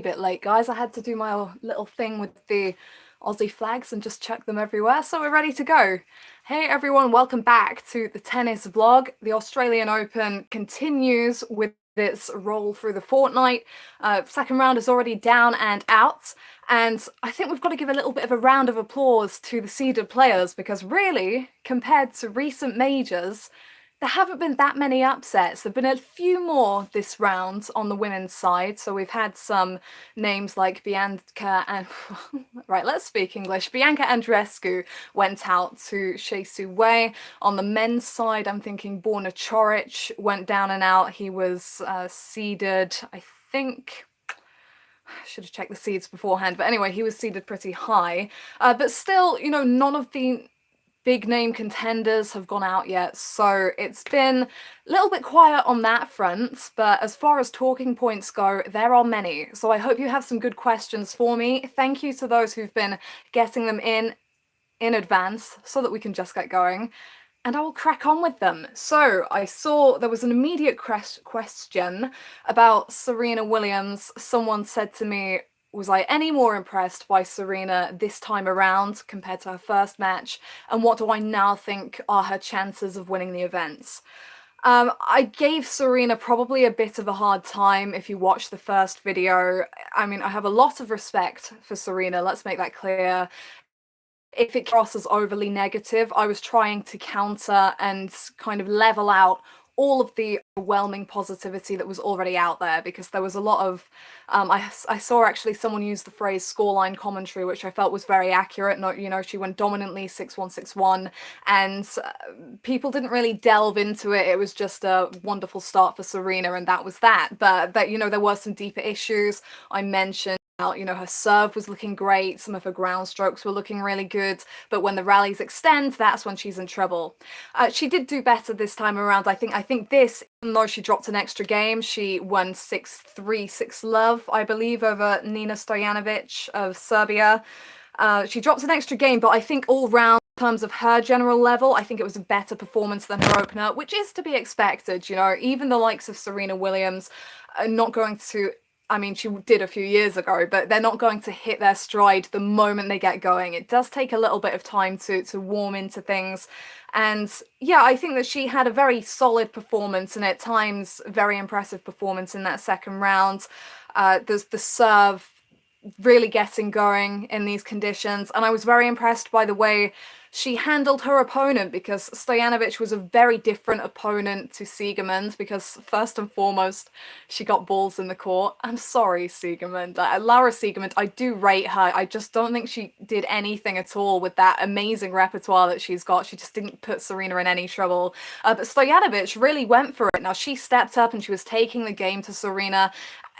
bit late, guys. I had to do my little thing with the Aussie flags and just chuck them everywhere, so we're ready to go. Hey everyone, welcome back to the tennis vlog. The Australian Open continues with its roll through the fortnight. Second round is already down and out, and I think we've got to give a little bit of a round of applause to the seeded players, because really, compared to recent majors, there haven't been that many upsets. There have been a few more this round on the women's side. So we've had some names like Bianca and... right, let's speak English. Bianca Andreescu went out to Shea Su Wei. On the men's side, I'm thinking Borna Coric went down and out. He was seeded, I think... I should have checked the seeds beforehand. But anyway, he was seeded pretty high. But still, you know, none of the big name contenders have gone out yet, so it's been a little bit quiet on that front, but as far as talking points go, there are many. So I hope you have some good questions for me. Thank you to those who've been getting them in advance so that we can just get going, and I will crack on with them. So I saw there was an immediate question about Serena Williams. Someone said to me, was I any more impressed by Serena this time around compared to her first match? And what do I now think are her chances of winning the events? I gave Serena probably a bit of a hard time if you watch the first video. I mean, I have a lot of respect for Serena, let's make that clear. If it crosses overly negative, I was trying to counter and kind of level out all of the overwhelming positivity that was already out there, because there was a lot of I saw actually someone use the phrase scoreline commentary, which I felt was very accurate. No, you know, she went dominantly 6-1, 6-1, and people didn't really delve into it. It was just a wonderful start for Serena, and that was that. But that, you know, there were some deeper issues. I mentioned, you know, her serve was looking great, some of her ground strokes were looking really good, but when the rallies extend, that's when she's in trouble. She did do better this time around. I think this, even though she dropped an extra game, she won 6-3, 6-love, I believe, over Nina Stojanovic of Serbia. She dropped an extra game, but I think all round, in terms of her general level, I think it was a better performance than her opener, which is to be expected. You know, even the likes of Serena Williams are not going to... I mean, she did a few years ago, but they're not going to hit their stride the moment they get going. It does take a little bit of time to warm into things. And yeah, I think that she had a very solid performance, and at times very impressive performance in that second round. There's the serve really getting going in these conditions, and I was very impressed by the way she handled her opponent, because Stojanovic was a very different opponent to Siegemund, because first and foremost, she got balls in the court. I'm sorry, Siegemund. Laura Siegemund, I do rate her. I just don't think she did anything at all with that amazing repertoire that she's got. She just didn't put Serena in any trouble. But Stojanovic really went for it. Now, she stepped up and she was taking the game to Serena.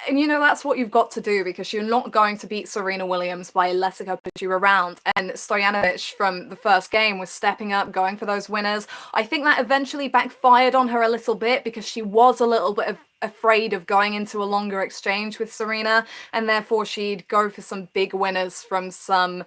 And you know, that's what you've got to do, because you're not going to beat Serena Williams by letting her push you around. And Stojanovic from the first game was stepping up, going for those winners. I think that eventually backfired on her a little bit, because she was a little bit afraid of going into a longer exchange with Serena, and therefore she'd go for some big winners from some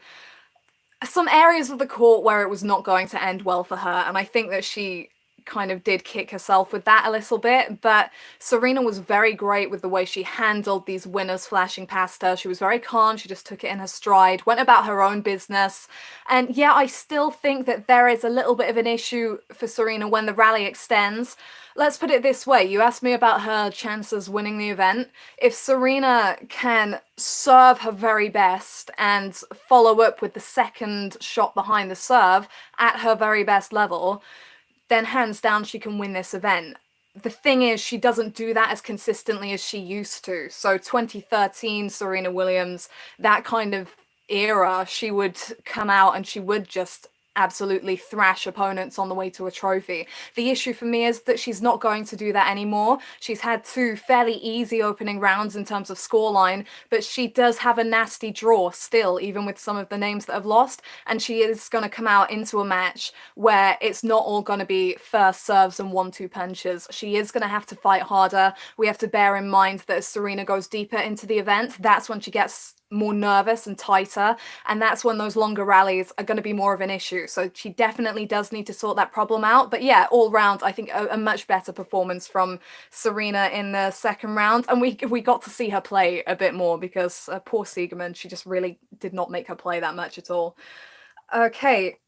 areas of the court where it was not going to end well for her. And I think that she kind of did kick herself with that a little bit, but Serena was very great with the way she handled these winners flashing past her. She was very calm, she just took it in her stride, went about her own business. And yeah, I still think that there is a little bit of an issue for Serena when the rally extends. Let's put it this way, you asked me about her chances winning the event. If Serena can serve her very best and follow up with the second shot behind the serve at her very best level, then hands down she can win this event. The thing is, she doesn't do that as consistently as she used to. So 2013, Serena Williams, that kind of era, she would come out and she would just absolutely thrash opponents on the way to a trophy. The issue for me is that she's not going to do that anymore. She's had two fairly easy opening rounds in terms of scoreline, but she does have a nasty draw still, even with some of the names that have lost, and she is going to come out into a match where it's not all going to be first serves and 1-2 punches. She is going to have to fight harder. We have to bear in mind that as Serena goes deeper into the event, that's when she gets more nervous and tighter, and that's when those longer rallies are going to be more of an issue. So she definitely does need to sort that problem out. But yeah, all round, I think a much better performance from Serena in the second round, and we got to see her play a bit more, because poor Siegemund, she just really did not make her play that much at all. Okay,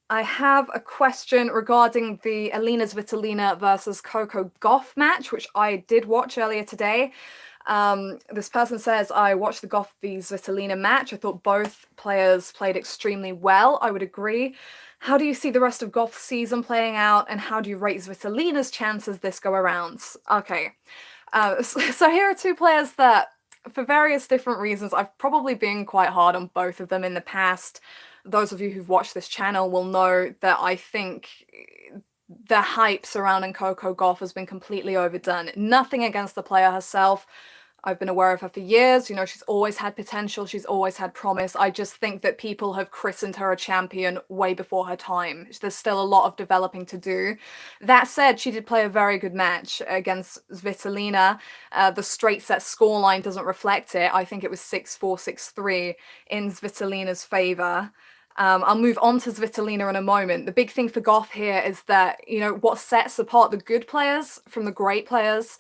I have a question regarding the Alina Svitolina versus Coco Gauff match, which I did watch earlier today. This person says, I watched the Gauff v Svitolina match. I thought both players played extremely well. I would agree. How do you see the rest of Gauff's season playing out, and how do you rate Svitolina's chances this go around? Okay, so here are two players that, for various different reasons, I've probably been quite hard on both of them in the past. Those of you who've watched this channel will know that I think the hype surrounding Coco Gauff has been completely overdone. Nothing against the player herself. I've been aware of her for years. You know, she's always had potential. She's always had promise. I just think that people have christened her a champion way before her time. There's still a lot of developing to do. That said, she did play a very good match against Svitolina. The straight set scoreline doesn't reflect it. I think it was 6-4, 6-3 in Svitolina's favor. I'll move on to Svitolina in a moment. The big thing for Gauff here is that, you know, what sets apart the good players from the great players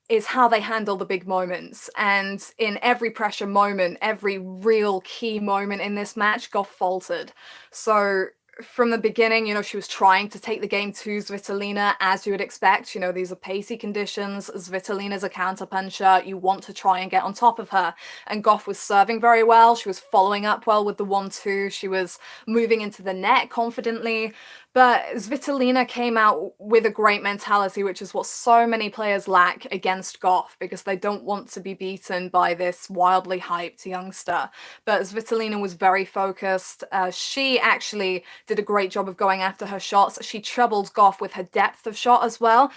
is how they handle the big moments. And in every pressure moment, every real key moment in this match, Gauff faltered. So from the beginning, you know, she was trying to take the game to Svitolina, as you would expect. You know, these are pacey conditions. Svitolina's a counterpuncher. You want to try and get on top of her. And Gauff was serving very well. She was following up well with the 1-2. She was moving into the net confidently. But Svitolina came out with a great mentality, which is what so many players lack against Gauff, because they don't want to be beaten by this wildly hyped youngster. But Svitolina was very focused. She actually did a great job of going after her shots. She troubled Gauff with her depth of shot as well.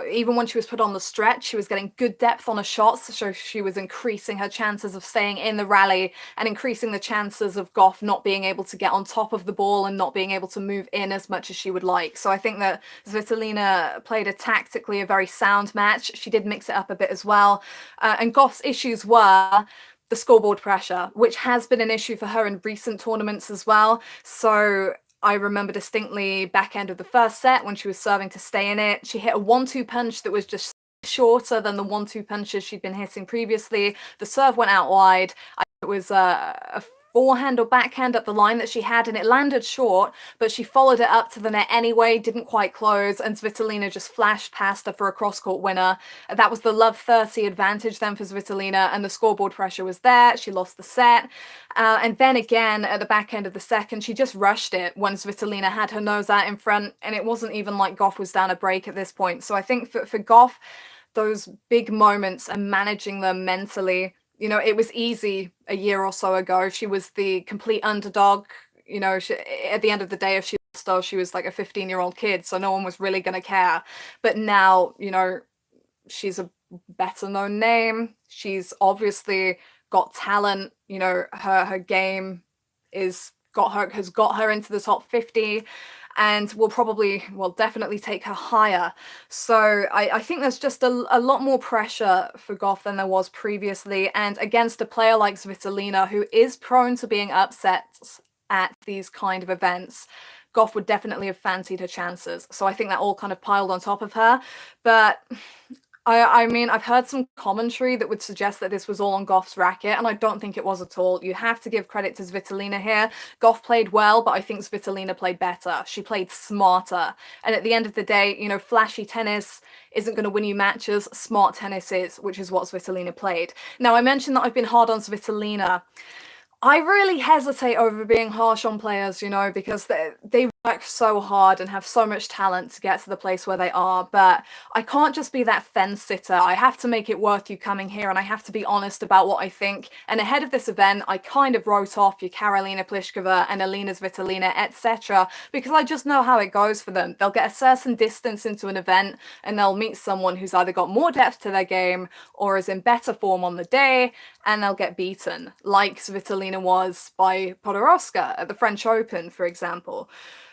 Even when she was put on the stretch, she was getting good depth on her shots, so she was increasing her chances of staying in the rally and increasing the chances of Gauff not being able to get on top of the ball and not being able to move in as much as she would like. So I think that Svitolina played tactically a very sound match. She did mix it up a bit as well. And Gauff's issues were the scoreboard pressure, which has been an issue for her in recent tournaments as well. So I remember distinctly back end of the first set when she was serving to stay in it. She hit a 1-2 punch that was just shorter than the 1-2 punches she'd been hitting previously. The serve went out wide. It was a forehand or backhand up the line that she had, and it landed short, but she followed it up to the net anyway, didn't quite close, and Svitolina just flashed past her for a cross-court winner. That was the love 30 advantage then for Svitolina, and the scoreboard pressure was there. She lost the set. And then again, at the back end of the second, she just rushed it when Svitolina had her nose out in front, and it wasn't even like Gauff was down a break at this point. So I think for Gauff, those big moments and managing them mentally, you know, it was easy a year or so ago. She was the complete underdog. You know, at the end of the day, if she lost, she was like a 15-year-old kid, so no one was really going to care. But now, you know, she's a better known name. She's obviously got talent. You know, her game has got her into the top 50. And will definitely take her higher. So I think there's just a lot more pressure for Gauff than there was previously. And against a player like Svitolina, who is prone to being upset at these kind of events, Gauff would definitely have fancied her chances. So I think that all kind of piled on top of her. But I mean, I've heard some commentary that would suggest that this was all on Gauff's racket, and I don't think it was at all. You have to give credit to Svitolina here. Gauff played well, but I think Svitolina played better. She played smarter. And at the end of the day, you know, flashy tennis isn't going to win you matches. Smart tennis is, which is what Svitolina played. Now, I mentioned that I've been hard on Svitolina. I really hesitate over being harsh on players, you know, because they work so hard and have so much talent to get to the place where they are, but I can't just be that fence sitter. I have to make it worth you coming here, and I have to be honest about what I think. And ahead of this event, I kind of wrote off your Karolina Pliskova and Alina Svitolina, etc., because I just know how it goes for them. They'll get a certain distance into an event, and they'll meet someone who's either got more depth to their game or is in better form on the day, and they'll get beaten, like Svitolina was by Podoroska at the French Open, for example.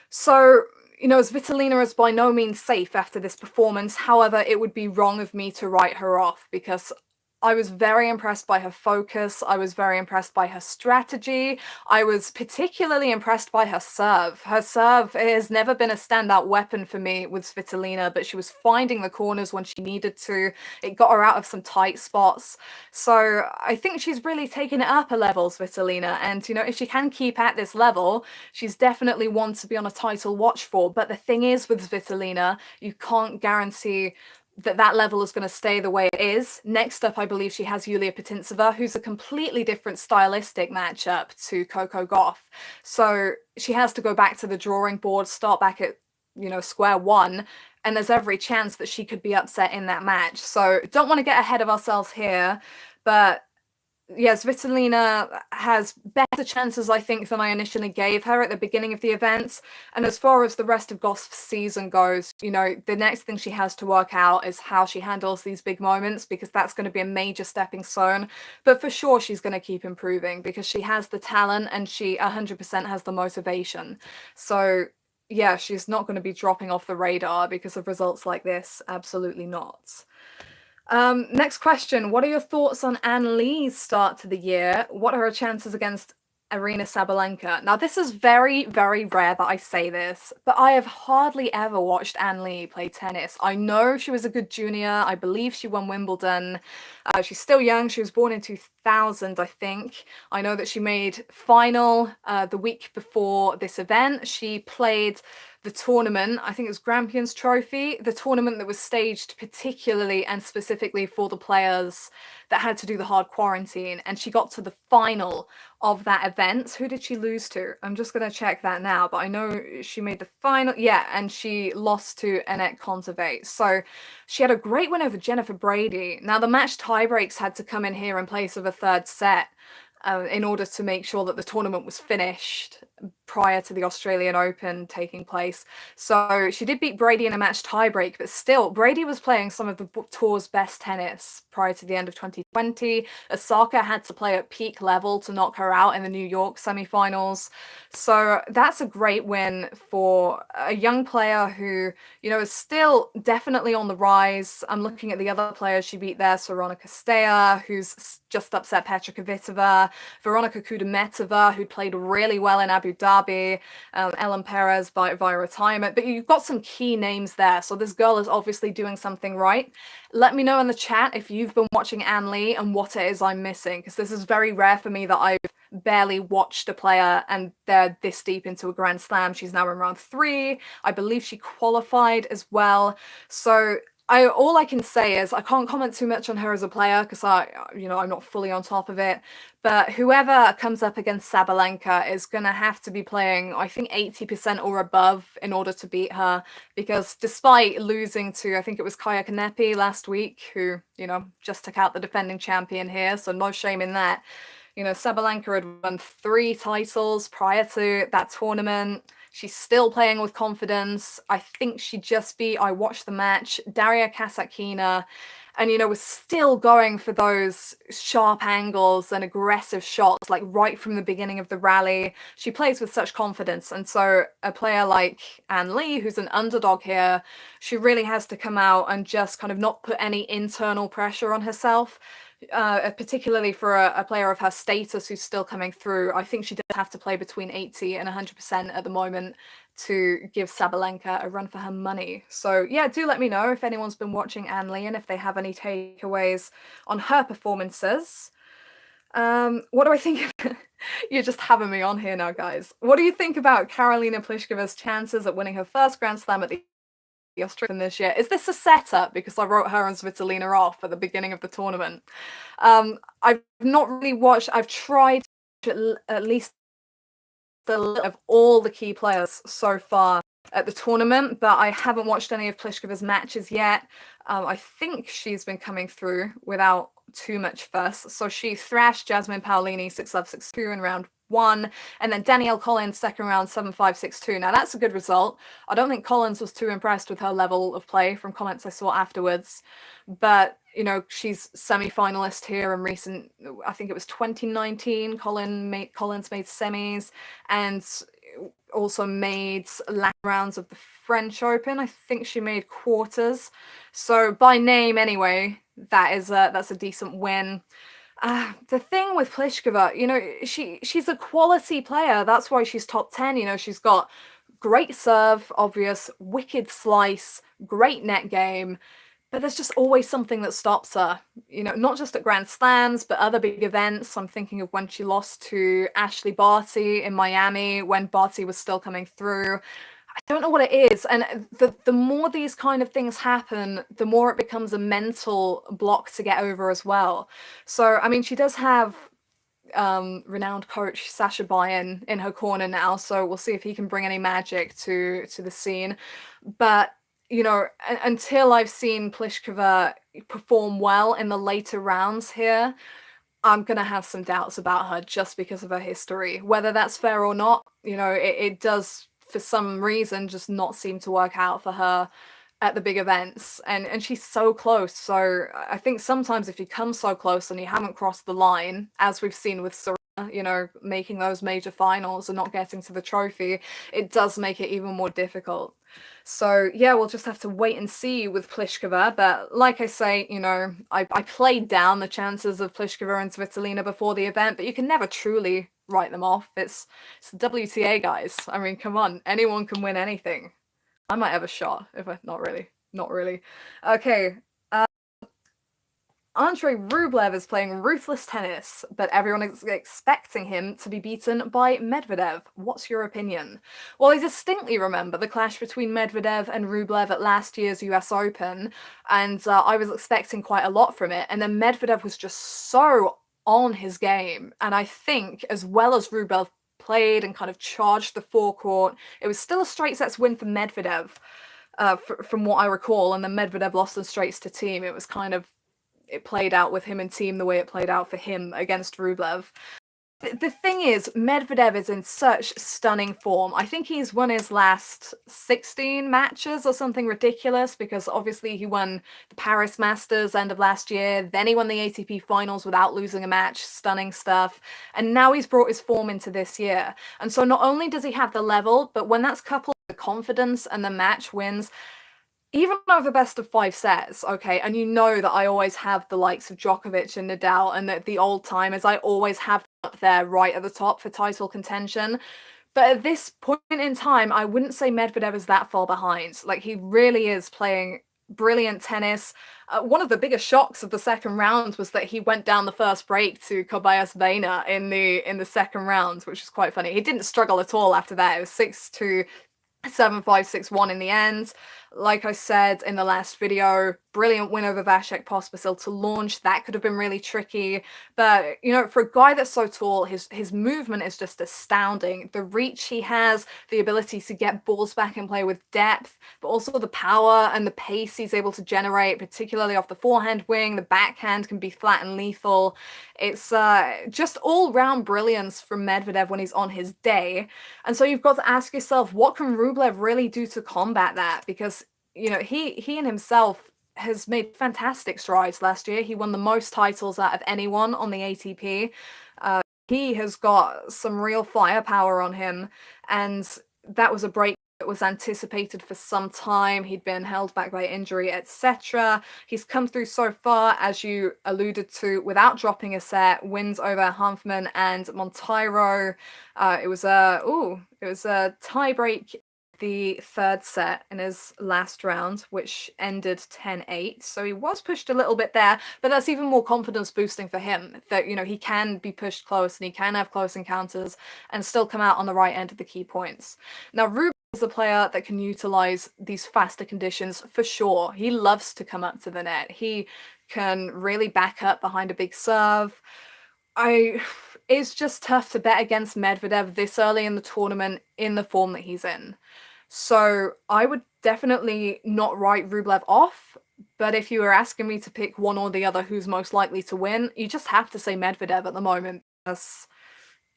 So, you know, Svitolina is by no means safe after this performance. However, it would be wrong of me to write her off, because I was very impressed by her focus. I was very impressed by her strategy. I was particularly impressed by her serve. Her serve has never been a standout weapon for me with Svitolina, but she was finding the corners when she needed to. It got her out of some tight spots. So I think she's really taken it up a level, Svitolina. And, you know, if she can keep at this level, she's definitely one to be on a title watch for. But the thing is with Svitolina, you can't guarantee that level is going to stay the way it is. Next up, I believe she has Yulia Putintseva, who's a completely different stylistic matchup to Coco Gauff. So she has to go back to the drawing board, start back at, you know, square one, and there's every chance that she could be upset in that match. So don't want to get ahead of ourselves here, but yeah, Svitolina has better chances, I think, than I initially gave her at the beginning of the events. And as far as the rest of Gauff's season goes, you know, the next thing she has to work out is how she handles these big moments, because that's going to be a major stepping stone. But for sure, she's going to keep improving because she has the talent and she 100% has the motivation. So yeah, she's not going to be dropping off the radar because of results like this. Absolutely not. Next question. What are your thoughts on Ann Lee's start to the year? What are her chances against Aryna Sabalenka? Now, this is very, very rare that I say this, but I have hardly ever watched Ann Lee play tennis. I know she was a good junior. I believe she won Wimbledon. She's still young. She was born in 2000, I think. I know that she made final the week before this event. She played the tournament, I think it was Grampians Trophy, the tournament that was staged particularly and specifically for the players that had to do the hard quarantine, and she got to the final of that event. Who did she lose to? I'm just going to check that now, but I know she made the final, yeah, and she lost to Annette Kontaveit. So she had a great win over Jennifer Brady. Now, the match tiebreaks had to come in here in place of a third set in order to make sure that the tournament was finished prior to the Australian Open taking place. So she did beat Brady in a match tiebreak, but still, Brady was playing some of the tour's best tennis prior to the end of 2020. Osaka had to play at peak level to knock her out in the New York semifinals. So that's a great win for a young player who, you know, is still definitely on the rise. I'm looking at the other players she beat there, Sorona Castella, who's just upset Petra Kvitova, Veronika Kudermetova, who played really well in Abu Dhabi, Ellen Perez via retirement. But you've got some key names there. So this girl is obviously doing something right. Let me know in the chat if you've been watching Ann Lee and what it is I'm missing, because this is very rare for me that I've barely watched a player and they're this deep into a Grand Slam. She's now in round 3. I believe she qualified as well. So all I can say is I can't comment too much on her as a player because I'm not fully on top of it. But whoever comes up against Sabalenka is going to have to be playing, I think, 80% or above in order to beat her. Because despite losing to, I think it was Kaya Kanepi last week, who, you know, just took out the defending champion here, so no shame in that. You know, Sabalenka had won 3 titles prior to that tournament. She's still playing with confidence. I think she just beat, I watched the match, Daria Kasatkina, and, you know, was still going for those sharp angles and aggressive shots, like right from the beginning of the rally. She plays with such confidence. And so a player like Ann Lee, who's an underdog here, she really has to come out and just kind of not put any internal pressure on herself. Particularly for a player of her status who's still coming through. I think she does have to play between 80 and 100% at the moment to give Sabalenka a run for her money. So yeah, do let me know if anyone's been watching Ann Lee and if they have any takeaways on her performances. What do I think of You're just having me on here now, guys. What do you think about Karolina Pliskova's chances at winning her first Grand Slam at the Australian this year? Is this a setup because I wrote her and Svitolina off at the beginning of the tournament? I've not really watched. I've tried at least a little of all the key players so far at the tournament, but I haven't watched any of Pliskova's matches yet. I think she's been coming through without too much fuss. So she thrashed Jasmine Paolini 6-love, 6-2 in round 1, and then Danielle Collins second round 7-5, 6-2. Now that's a good result. I don't think Collins was too impressed with her level of play from comments I saw afterwards, but you know, she's semi-finalist here in recent, I think it was 2019, Collins made semis, and also made last rounds of the French Open. I think she made quarters. So by name anyway, that's a decent win. The thing with Pliskova, she's a quality player. That's why she's top 10. She's got great serve, obvious, wicked slice, great net game. But there's just always something that stops her, not just at Grand Slams, but other big events. I'm thinking of when she lost to Ashley Barty in Miami, when Barty was still coming through. I don't know what it is. And the more these kind of things happen, the more it becomes a mental block to get over as well. So, I mean, she does have renowned coach Sasha Bayan in her corner now, so we'll see if he can bring any magic to the scene. But until I've seen Pliskova perform well in the later rounds here, I'm gonna have some doubts about her just because of her history. Whether that's fair or not, it does for some reason just not seem to work out for her at the big events, and she's so close. So I think sometimes if you come so close and you haven't crossed the line, as we've seen with Serena, making those major finals and not getting to the trophy, it does make it even more difficult. So yeah, we'll just have to wait and see with Pliskova. But like I say, I played down the chances of Pliskova and Svitolina before the event, but you can never truly write them off. It's WTA, guys. I mean, come on, anyone can win anything. I might have a shot, not really. Okay, Andrei Rublev is playing ruthless tennis, but everyone is expecting him to be beaten by Medvedev. What's your opinion? Well, I distinctly remember the clash between Medvedev and Rublev at last year's US Open, and I was expecting quite a lot from it, and then Medvedev was just so on his game, and I think, as well as Rublev played and kind of charged the forecourt, it was still a straight sets win for Medvedev, from what I recall, and then Medvedev lost in straights to Thiem. It was kind of, it played out with him and Thiem the way it played out for him against Rublev. The thing is, Medvedev is in such stunning form. I think he's won his last 16 matches or something ridiculous, because obviously he won the Paris Masters end of last year, then he won the ATP finals without losing a match, stunning stuff, and now he's brought his form into this year. And so not only does he have the level, but when that's coupled with the confidence and the match wins, even over best of 5 sets, okay, and that I always have the likes of Djokovic and Nadal, and the old timers, I always have up there right at the top for title contention. But at this point in time, I wouldn't say Medvedev is that far behind. Like, he really is playing brilliant tennis. One of the biggest shocks of the second round was that he went down the first break to Kyrgios in the second round, which is quite funny. He didn't struggle at all after that. It was 6-2, 7-5, 6-1 in the end. Like I said in the last video, brilliant win over Vasek Pospisil to launch. That could have been really tricky. But, for a guy that's so tall, his movement is just astounding. The reach he has, the ability to get balls back in play with depth, but also the power and the pace he's able to generate, particularly off the forehand wing. The backhand can be flat and lethal. It's just all-round brilliance from Medvedev when he's on his day. And so you've got to ask yourself, what can Rublev really do to combat that? Because he in himself has made fantastic strides last year. He won the most titles out of anyone on the ATP. He has got some real firepower on him, and that was a break that was anticipated for some time. He'd been held back by injury, etc. He's come through so far, as you alluded to, without dropping a set. Wins over Hanfmann and Monteiro. It was a tie-break the third set in his last round, which ended 10-8. So he was pushed a little bit there, but that's even more confidence boosting for him, that, he can be pushed close and he can have close encounters and still come out on the right end of the key points. Now, Rublev is a player that can utilize these faster conditions for sure. He loves to come up to the net. He can really back up behind a big serve. It's just tough to bet against Medvedev this early in the tournament in the form that he's in. So I would definitely not write Rublev off, but if you were asking me to pick one or the other who's most likely to win, you just have to say Medvedev at the moment, because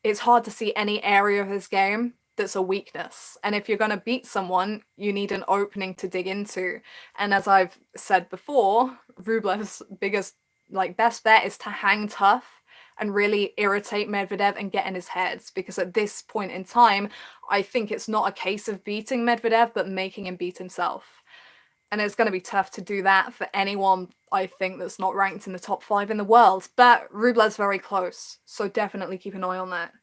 it's hard to see any area of his game that's a weakness. And if you're going to beat someone, you need an opening to dig into. And as I've said before, Rublev's best bet is to hang tough and really irritate Medvedev and get in his head. Because at this point in time, I think it's not a case of beating Medvedev, but making him beat himself. And it's going to be tough to do that for anyone, I think, that's not ranked in the top 5 in the world. But Rublev's very close, so definitely keep an eye on that.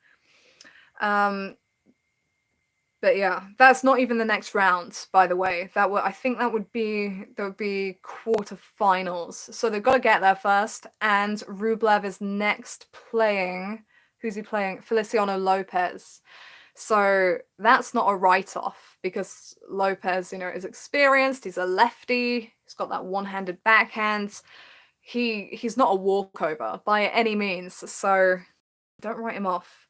But yeah, that's not even the next round, by the way. I think that would be quarterfinals. So they've got to get there first. And Rublev is next playing. Who's he playing? Feliciano Lopez. So that's not a write-off because Lopez, is experienced. He's a lefty. He's got that one-handed backhand. He's not a walkover by any means. So don't write him off.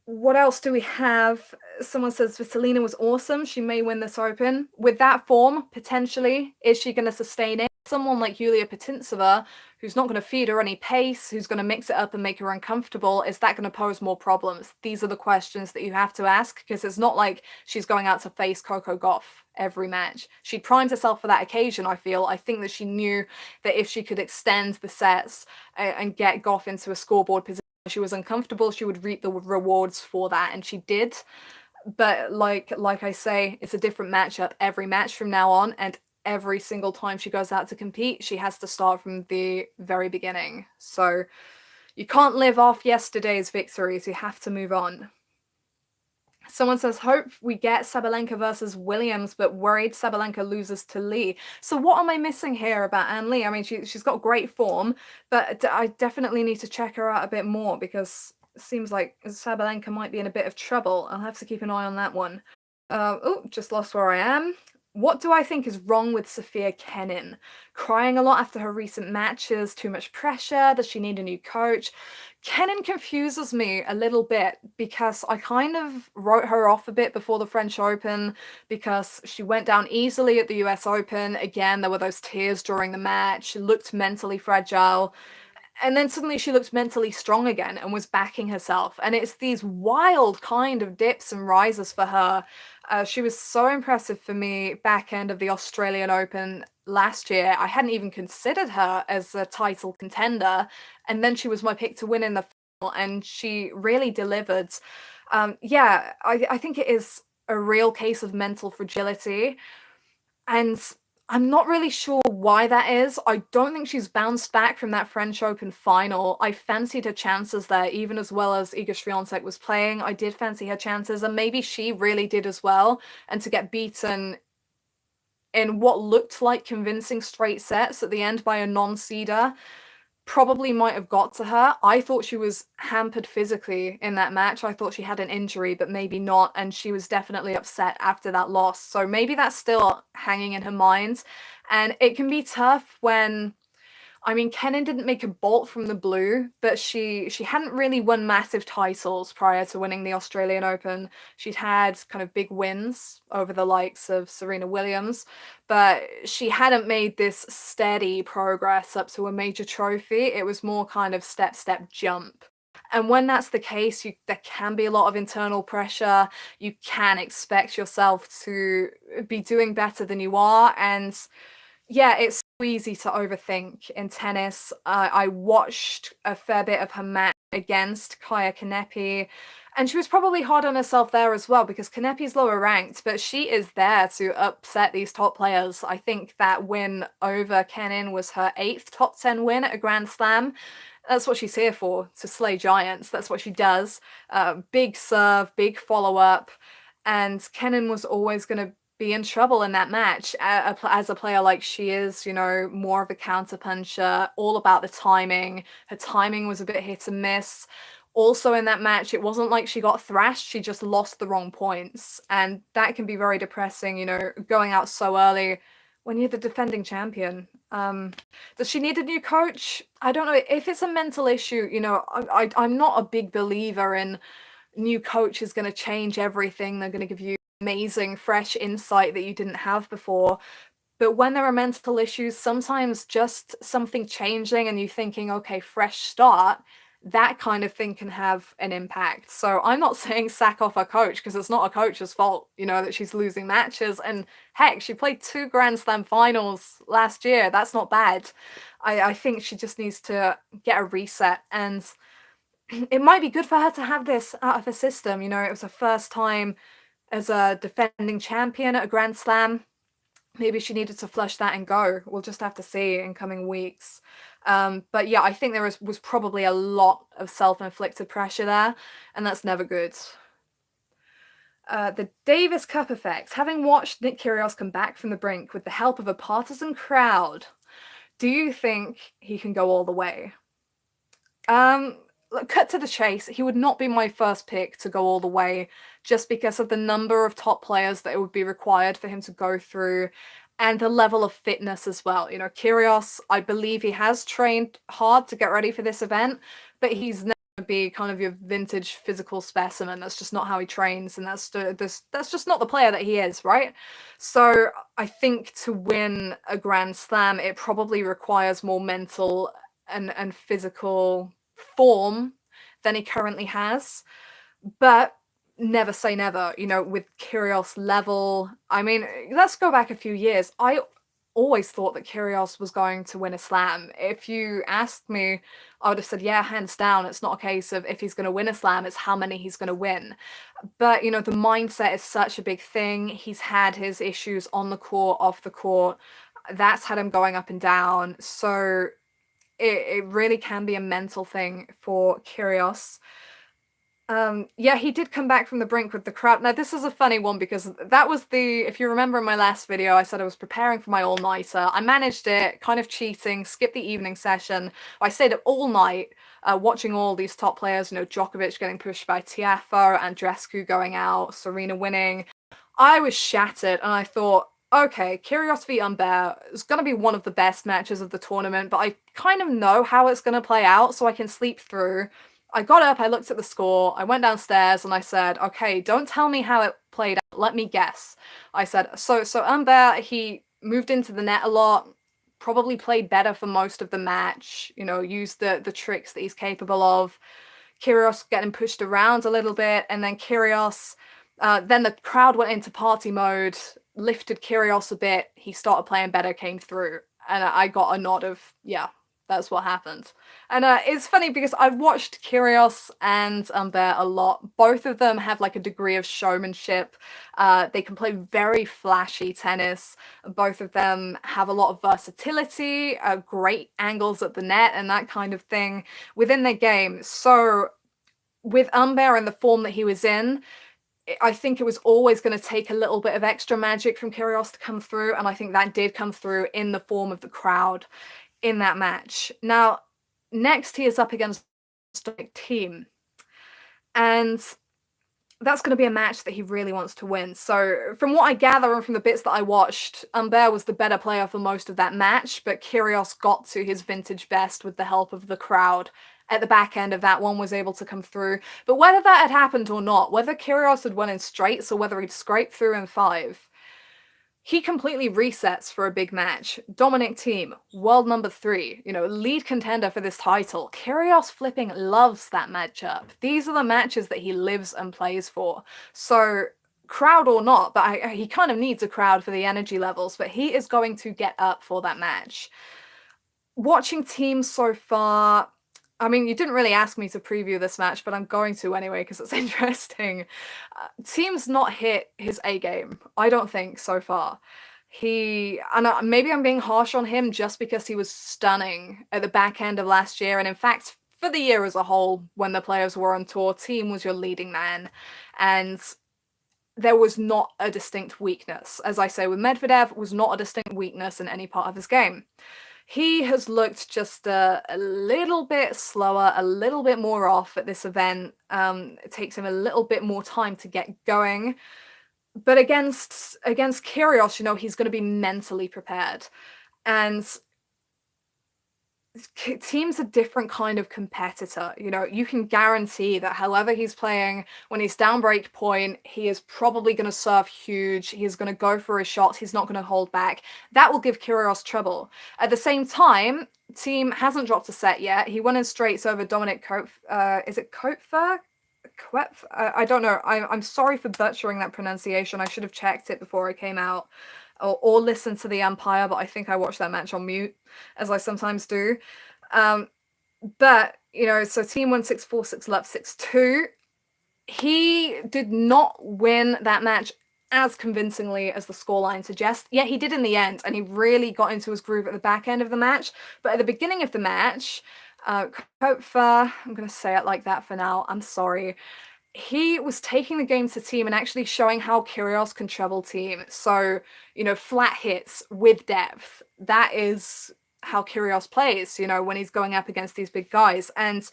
What else do we have? Someone says Svitolina was awesome. She may win this Open. With that form, potentially, is she going to sustain it? Someone like Yulia Putintseva, who's not going to feed her any pace, who's going to mix it up and make her uncomfortable, is that going to pose more problems? These are the questions that you have to ask, because it's not like she's going out to face Coco Gauff every match. She primed herself for that occasion, I feel. I think that she knew that if she could extend the sets and get Gauff into a scoreboard position, she was uncomfortable, she would reap the rewards for that, and she did. But like I say, it's a different matchup every match from now on, and every single time she goes out to compete, she has to start from the very beginning. So you can't live off yesterday's victories, you have to move on. Someone says, hope we get Sabalenka versus Williams, but worried Sabalenka loses to Lee. So what am I missing here about Ann Lee? I mean, she's got great form, but I definitely need to check her out a bit more because it seems like Sabalenka might be in a bit of trouble. I'll have to keep an eye on that one. Oh, just lost where I am. What do I think is wrong with Sofia Kenin? Crying a lot after her recent matches, too much pressure, does she need a new coach? Kenin confuses me a little bit because I kind of wrote her off a bit before the French Open because she went down easily at the US Open. Again, there were those tears during the match. She looked mentally fragile. And then suddenly she looked mentally strong again and was backing herself. And it's these wild kind of dips and rises for her. She was so impressive for me back end of the Australian Open last year. I hadn't even considered her as a title contender. And then she was my pick to win in the final, and she really delivered. I think it is a real case of mental fragility. And I'm not really sure why that is. I don't think she's bounced back from that French Open final. I fancied her chances there, even as well as Iga Swiatek was playing. I did fancy her chances, and maybe she really did as well. And to get beaten in what looked like convincing straight sets at the end by a non-seeder probably might have got to her. I thought she was hampered physically in that match. I thought she had an injury, but maybe not, and she was definitely upset after that loss. So maybe that's still hanging in her mind, and it can be tough when, I mean, Kenin didn't make a bolt from the blue, but she hadn't really won massive titles prior to winning the Australian Open. She'd had kind of big wins over the likes of Serena Williams, but she hadn't made this steady progress up to a major trophy. It was more kind of step, jump. And when that's the case, there can be a lot of internal pressure. You can expect yourself to be doing better than you are, and yeah, it's so easy to overthink in tennis. I watched a fair bit of her match against Kaia Kanepi, and she was probably hard on herself there as well because Kanepi's lower ranked, but she is there to upset these top players. I think that win over Kenin was her 8th top 10 win at a Grand Slam. That's what she's here for, to slay giants. That's what she does. Big serve, big follow-up, and Kenin was always going to be in trouble in that match as a player like she is, more of a counterpuncher, all about the timing. Her timing was a bit hit and miss. Also in that match, it wasn't like she got thrashed, she just lost the wrong points. And that can be very depressing, going out so early when you're the defending champion. Does she need a new coach? I don't know. If it's a mental issue, I'm not a big believer in new coach is going to change everything. They're going to give you amazing fresh insight that you didn't have before. But when there are mental issues, sometimes just something changing and you thinking, okay, fresh start, that kind of thing can have an impact. So I'm not saying sack off her coach, because it's not a coach's fault, that she's losing matches. And heck, she played 2 Grand Slam finals last year. That's not bad. I think she just needs to get a reset, and it might be good for her to have this out of her system. It was her first time as a defending champion at a Grand Slam. Maybe she needed to flush that and go. We'll just have to see in coming weeks. But yeah, I think there was probably a lot of self-inflicted pressure there, and that's never good. The Davis Cup effect. Having watched Nick Kyrgios come back from the brink with the help of a partisan crowd, do you think he can go all the way? Cut to the chase, he would not be my first pick to go all the way, just because of the number of top players that it would be required for him to go through, and the level of fitness as well. Kyrgios, I believe he has trained hard to get ready for this event, but he's never going to be kind of your vintage physical specimen. That's just not how he trains, and that's just not the player that he is, right? So I think to win a Grand Slam, it probably requires more mental and physical form than he currently has. But never say never, with Kyrgios' level. I mean, let's go back a few years. I always thought that Kyrgios was going to win a slam. If you asked me, I would have said, yeah, hands down. It's not a case of if he's going to win a slam, it's how many he's going to win. But, the mindset is such a big thing. He's had his issues on the court, off the court. That's had him going up and down. So it really can be a mental thing for Kyrgios. Yeah, he did come back from the brink with the crowd. Now, this is a funny one, because that was if you remember in my last video, I said I was preparing for my all-nighter. I managed it, kind of cheating, skipped the evening session. I stayed up all night watching all these top players, Djokovic getting pushed by Tiafoe, Andreescu going out, Serena winning. I was shattered, and I thought, okay, Kyrgios v Humbert is going to be one of the best matches of the tournament, but I kind of know how it's going to play out, so I can sleep through. I got up, I looked at the score, I went downstairs, and I said, okay, don't tell me how it played out, let me guess. I said, so Humbert, he moved into the net a lot, probably played better for most of the match, used the tricks that he's capable of. Kyrgios getting pushed around a little bit, and then Kyrgios, then the crowd went into party mode, lifted Kyrgios a bit, he started playing better, came through, and I got a nod of, yeah, that's what happened. And it's funny, because I've watched Kyrgios and Humbert a lot. Both of them have like a degree of showmanship. They can play very flashy tennis. Both of them have a lot of versatility, great angles at the net, and that kind of thing within their game. So with Humbert and the form that he was in, I think it was always going to take a little bit of extra magic from Kyrgios to come through, and I think that did come through in the form of the crowd in that match. Now, next he is up against Thiem, and that's going to be a match that he really wants to win. So from what I gather and from the bits that I watched, Humbert was the better player for most of that match, but Kyrgios got to his vintage best with the help of the crowd. At the back end of that one, was able to come through. But whether that had happened or not, whether Kyrgios had won in straights or whether he'd scraped through in 5, he completely resets for a big match. Dominic Thiem, world number 3, lead contender for this title. Kyrgios flipping loves that matchup. These are the matches that he lives and plays for. So crowd or not, but he kind of needs a crowd for the energy levels, but he is going to get up for that match. Watching Thiem so far, I mean, you didn't really ask me to preview this match, but I'm going to anyway because it's interesting. Thiem's not hit his A game, I don't think, so far. Maybe I'm being harsh on him just because he was stunning at the back end of last year, and in fact, for the year as a whole, when the players were on tour, Thiem was your leading man, and there was not a distinct weakness. As I say, with Medvedev, was not a distinct weakness in any part of his game. He has looked just a little bit slower, a little bit more off at this event. It takes him a little bit more time to get going. But against Kyrgios, he's going to be mentally prepared. And Thiem's a different kind of competitor. You can guarantee that however he's playing, when he's down break point, he is probably going to serve huge. He's going to go for his shots. He's not going to hold back. That will give Kyrgios trouble. At the same time, Thiem hasn't dropped a set yet. He won in straights over Dominic is it Koepfer? I don't know. I'm sorry for butchering that pronunciation. I should have checked it before I came out or listened to the umpire, but I think I watched that match on mute, as I sometimes do. But, you know, so Thiem won 6-4, 6-love, 6-2. He did not win that match as convincingly as the scoreline suggests. Yeah, he did in the end, and he really got into his groove at the back end of the match. But at the beginning of the match, Koepfer, I'm going to say it like that for now, I'm sorry, he was taking the game to Thiem and actually showing how Kyrgios can treble Thiem. So, you know, flat hits with depth. That is how Kyrgios plays, you know, when he's going up against these big guys. And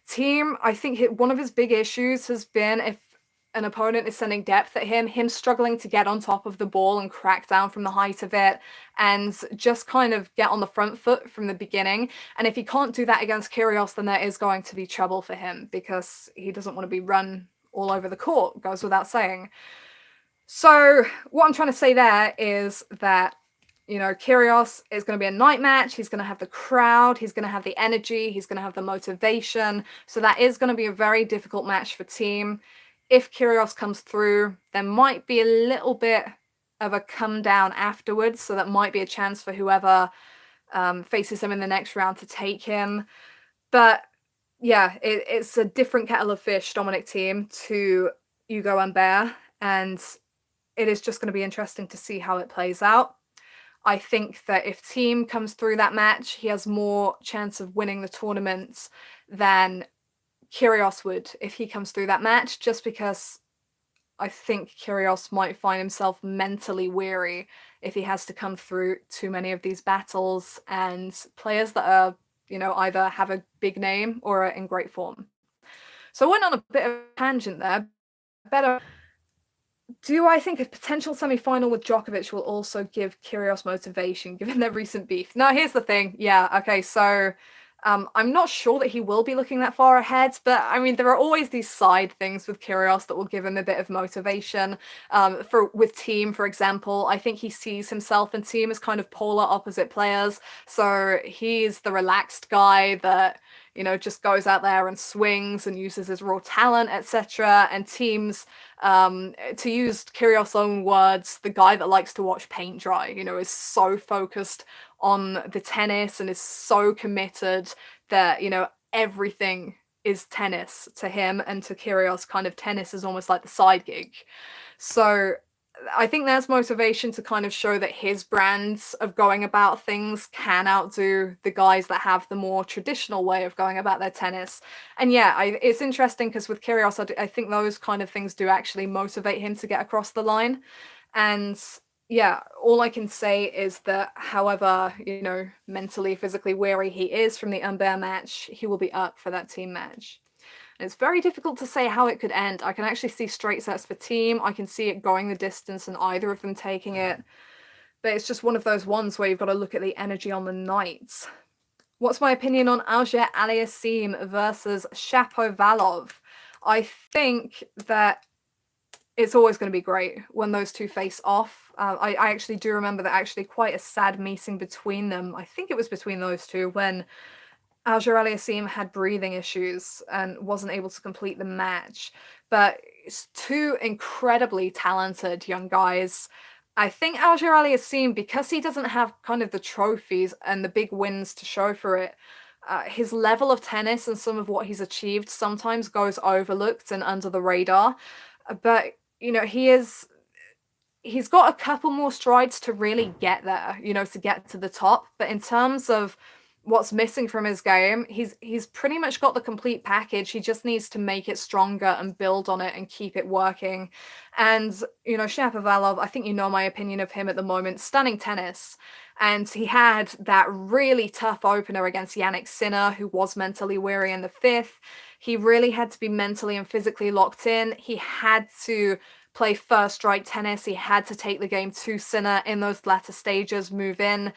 Thiem, I think one of his big issues has been if an opponent is sending depth at him struggling to get on top of the ball and crack down from the height of it and just kind of get on the front foot from the beginning. And if he can't do that against Kyrgios, then there is going to be trouble for him because he doesn't want to be run all over the court, goes without saying. So what I'm trying to say there is that, you know, Kyrgios is going to be a night match. He's going to have the crowd. He's going to have the energy. He's going to have the motivation. So that is going to be a very difficult match for Thiem. If Kyrgios comes through, there might be a little bit of a come down afterwards. So that might be a chance for whoever faces him in the next round to take him. But yeah, it's a different kettle of fish, Dominic Thiem, to Ugo Humbert. And it is just going to be interesting to see how it plays out. I think that if Thiem comes through that match, he has more chance of winning the tournament than Kyrgios would if he comes through that match, just because I think Kyrgios might find himself mentally weary if he has to come through too many of these battles and players that are, you know, either have a big name or are in great form. So I went on a bit of a tangent there. Do I think a potential semi-final with Djokovic will also give Kyrgios motivation, given their recent beef? No, here's the thing. Yeah, okay, so I'm not sure that he will be looking that far ahead, but I mean, there are always these side things with Kyrgios that will give him a bit of motivation. With Thiem, for example, I think he sees himself and Thiem as kind of polar opposite players. So he's the relaxed guy that, you know, just goes out there and swings and uses his raw talent, etc. And Thiem's, to use Kyrgios' own words, the guy that likes to watch paint dry, you know, is so focused on the tennis and is so committed that, you know, everything is tennis to him, and to Kyrgios, kind of tennis is almost like the side gig. So I think there's motivation to kind of show that his brands of going about things can outdo the guys that have the more traditional way of going about their tennis. And yeah, it's interesting because with Kyrgios, I think those kind of things do actually motivate him to get across the line. And yeah, all I can say is that however, you know, mentally, physically weary he is from the Humbert match, he will be up for that Thiem match. And it's very difficult to say how it could end. I can actually see straight sets for Thiem. I can see it going the distance and either of them taking it. But it's just one of those ones where you've got to look at the energy on the night. What's my opinion on auger-aliassime versus Shapovalov? I think that it's always going to be great when those two face off. I actually do remember that actually quite a sad meeting between them. I think it was between those two when auger-aliassime had breathing issues and wasn't able to complete the match. But it's two incredibly talented young guys. I think auger-aliassime, because he doesn't have kind of the trophies and the big wins to show for it, his level of tennis and some of what he's achieved sometimes goes overlooked and under the radar. But, you know, he's got a couple more strides to really get there, you know, to get to the top. But in terms of what's missing from his game, he's pretty much got the complete package. He just needs to make it stronger and build on it and keep it working. And, you know, Shapovalov, I think you know my opinion of him at the moment, stunning tennis. And he had that really tough opener against Jannik Sinner, who was mentally weary in the fifth. He really had to be mentally and physically locked in. He had to play first strike tennis. He had to take the game to Sinner in those latter stages, move in.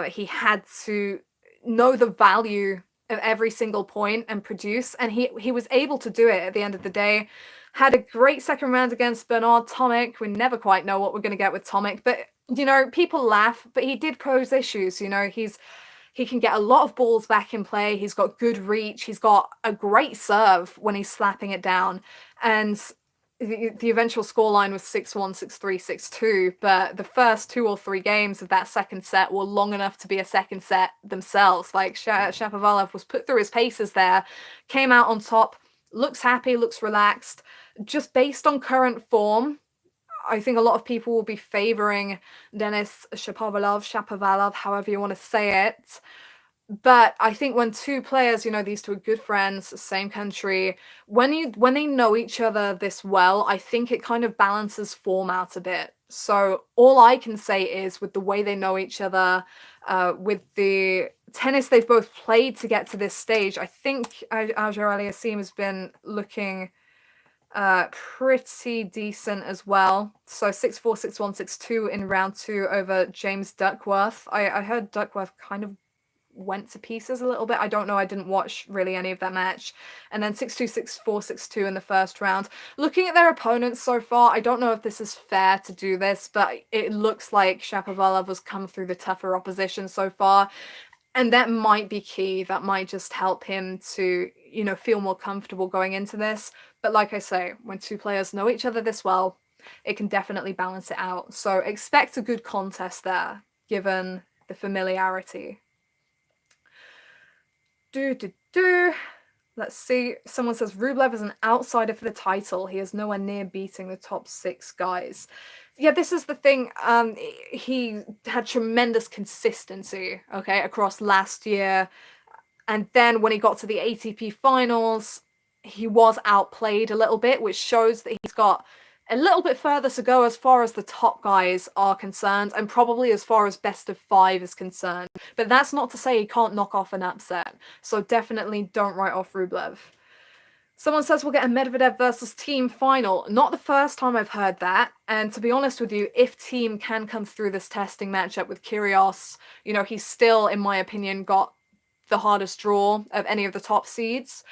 He had to know the value of every single point and produce, and he was able to do it at the end of the day. Had a great second round against Bernard Tomic. We never quite know what we're going to get with Tomic, but, you know, people laugh, but he did pose issues. You know, he's He can get a lot of balls back in play. He's got good reach. He's got a great serve when he's slapping it down. And the eventual scoreline was 6-1, 6-3, 6-2, but the first 2 or 3 games of that second set were long enough to be a second set themselves. Like Shapovalov was put through his paces there, came out on top, looks happy, looks relaxed. Just based on current form, I think a lot of people will be favoring Denis Shapovalov, however you want to say it. But I think when two players, these two are good friends, same country, when they know each other this well, I think it kind of balances form out a bit. So all I can say is, with the way they know each other, with the tennis they've both played to get to this stage, I think auger-aliassime has been looking pretty decent as well. So 6-4, 6-1, 6-2 in round 2 over James Duckworth. I heard Duckworth kind of went to pieces a little bit. I don't know. I didn't watch really any of that match. And then 6-2, 6-4, 6-2 in the first round. Looking at their opponents so far, I don't know if this is fair to do this, but it looks like Shapovalov has come through the tougher opposition so far. And that might be key. That might just help him to, feel more comfortable going into this. But like I say, when two players know each other this well, it can definitely balance it out. So expect a good contest there, given the familiarity. Let's see. Someone says Rublev is an outsider for the title. He is nowhere near beating the top 6 guys. Yeah, this is the thing. He had tremendous consistency, across last year. And then when he got to the ATP finals, he was outplayed a little bit, which shows that he's got a little bit further to go as far as the top guys are concerned, and probably as far as best of 5 is concerned. But that's not to say he can't knock off an upset. So definitely don't write off Rublev. Someone says we'll get a Medvedev versus Thiem final. Not the first time I've heard that. And to be honest with you, if Thiem can come through this testing matchup with Kyrgios, he's still, in my opinion, got the hardest draw of any of the top seeds.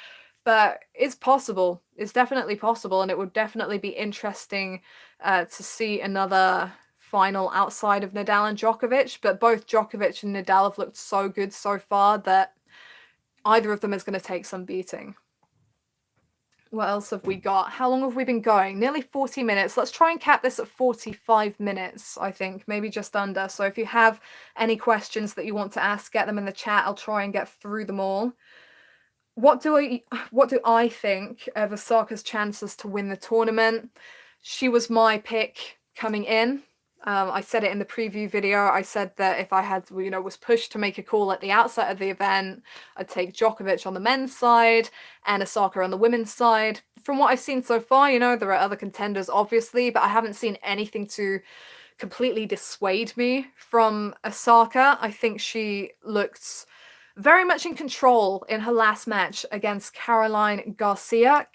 But it's possible. It's definitely possible, and it would definitely be interesting to see another final outside of Nadal and Djokovic. But both Djokovic and Nadal have looked so good so far that either of them is going to take some beating. What else have we got? How long have we been going? Nearly 40 minutes. Let's try and cap this at 45 minutes, I think. Maybe just under. So if you have any questions that you want to ask, get them in the chat. I'll try and get through them all. What do I think of Osaka's chances to win the tournament? She was my pick coming in. I said it in the preview video. I said that if I had, was pushed to make a call at the outset of the event, I'd take Djokovic on the men's side and Osaka on the women's side. From what I've seen so far, there are other contenders, obviously, but I haven't seen anything to completely dissuade me from Osaka. I think she looked very much in control in her last match against Karolina Garcia.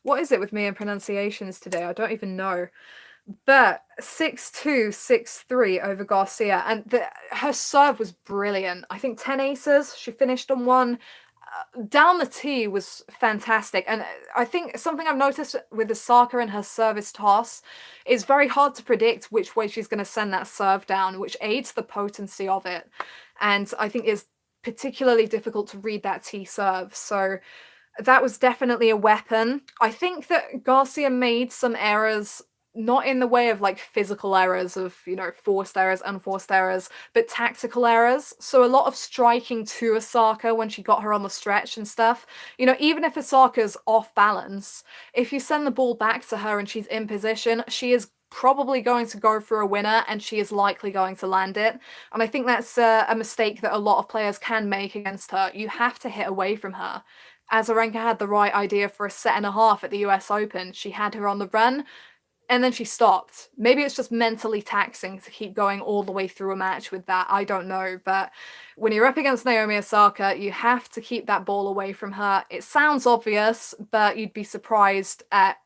What is it with me and pronunciations today? I don't even know. But 6-2, 6-3 over Garcia. And her serve was brilliant. I think 10 aces. She finished on one. Down the tee was fantastic. And I think something I've noticed with Osaka and her service toss is very hard to predict which way she's going to send that serve down, which aids the potency of it. And I think it's particularly difficult to read that tee serve. So that was definitely a weapon. I think that Garcia made some errors, not in the way of physical errors of, forced errors, unforced errors, but tactical errors. So a lot of striking to Osaka when she got her on the stretch and stuff. Even if Osaka's off balance, if you send the ball back to her and she's in position, she is probably going to go for a winner, and she is likely going to land it. And I think that's a mistake that a lot of players can make against her. You have to hit away from her. Azarenka had the right idea for a set and a half at the US Open. She had her on the run, and then she stopped. Maybe it's just mentally taxing to keep going all the way through a match with that. I don't know. But when you're up against Naomi Osaka, you have to keep that ball away from her. It sounds obvious, but you'd be surprised at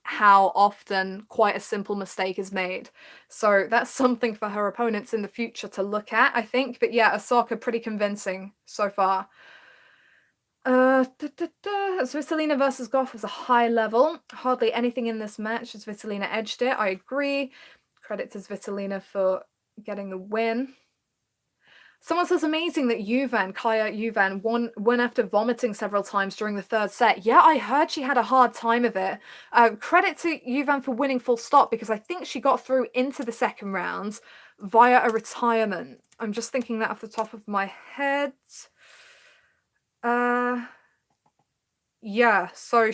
how often quite a simple mistake is made. So that's something for her opponents in the future to look at, I think. But yeah, Osaka pretty convincing so far. Svitolina versus Gauff was a high level. Hardly anything in this match as Svitolina edged it. I agree. Credit to Svitolina for getting the win. Someone says amazing that Kaya Juvan won after vomiting several times during the third set. Yeah, I heard she had a hard time of it. Credit to Juvan for winning full stop, because I think she got through into the second round via a retirement. I'm just thinking that off the top of my head. Yeah, so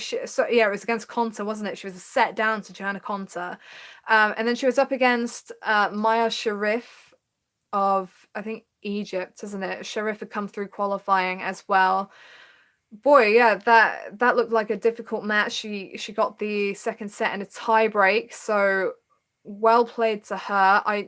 yeah, it was against Konta, wasn't it? She was a set down to Johanna Konta. And then she was up against Maya Sharif of, I think, Egypt, isn't it? Sharif had come through qualifying as well. Boy, yeah, that looked like a difficult match. She got the second set in a tie break, so well played to her. I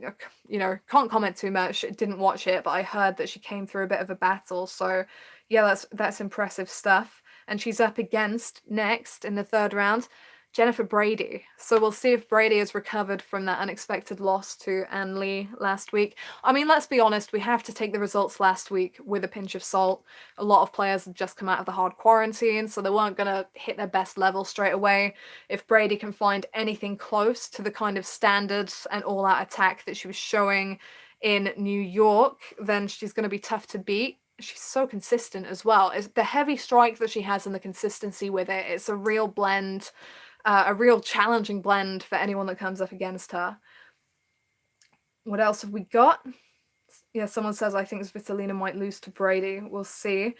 can't comment too much. Didn't watch it, but I heard that she came through a bit of a battle. So yeah, that's impressive stuff. And she's up against next in the third round, Jennifer Brady. So we'll see if Brady has recovered from that unexpected loss to Ann Lee last week. I mean, let's be honest, we have to take the results last week with a pinch of salt. A lot of players had just come out of the hard quarantine, so they weren't going to hit their best level straight away. If Brady can find anything close to the kind of standards and all-out attack that she was showing in New York, then she's going to be tough to beat. She's so consistent as well. It's the heavy strike that she has and the consistency with it. It's a real blend, a real challenging blend for anyone that comes up against her. What else have we got? Yeah, someone says, I think Svitolina might lose to Brady. We'll see.